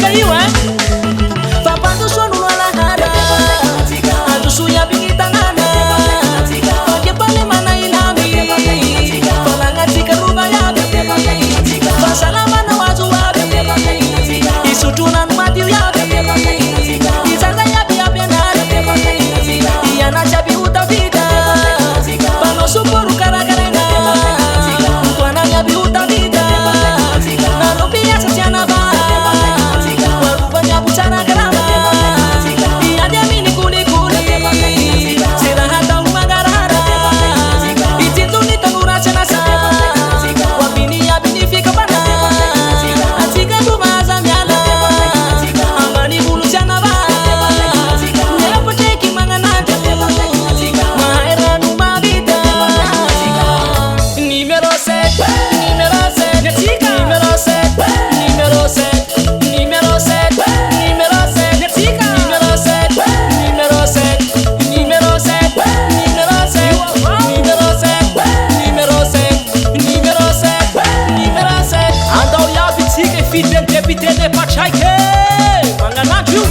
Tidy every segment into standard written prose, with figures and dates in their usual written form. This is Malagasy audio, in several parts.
atsika io fampandrosoano no alahara androsoa aby gny tanàna fakempalemana ilamy fanagnatsika rova iaby fahasalamana ho azo aby isotrona no madio iaby izaza iaby anary ianatsy aby ho tavita mpanao soporo karakaraina toanagny aby ho tavita nano mpiasa tsy anava Depite pachaike manganandro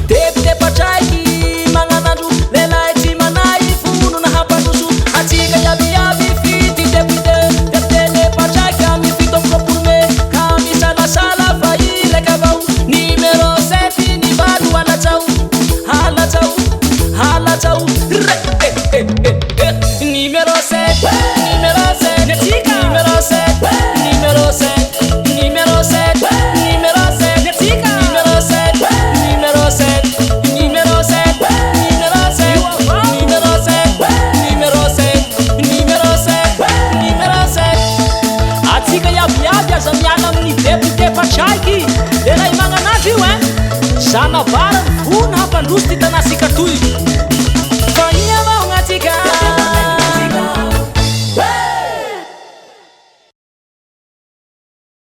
depite pachaike manganandro lelahy tsy manay fono na hampandroso atsika iabiaby fity depite pachaike amy fito amby roapolo me ka misalasala fa ilaika avao numéro 7 ny valo halatsao numéro 7 atsika numéro 7 numéro 7 numéro 7 aza miala amin'ny depite pachaike lelahy magnanazy io zanavara ny vona hampandroso ty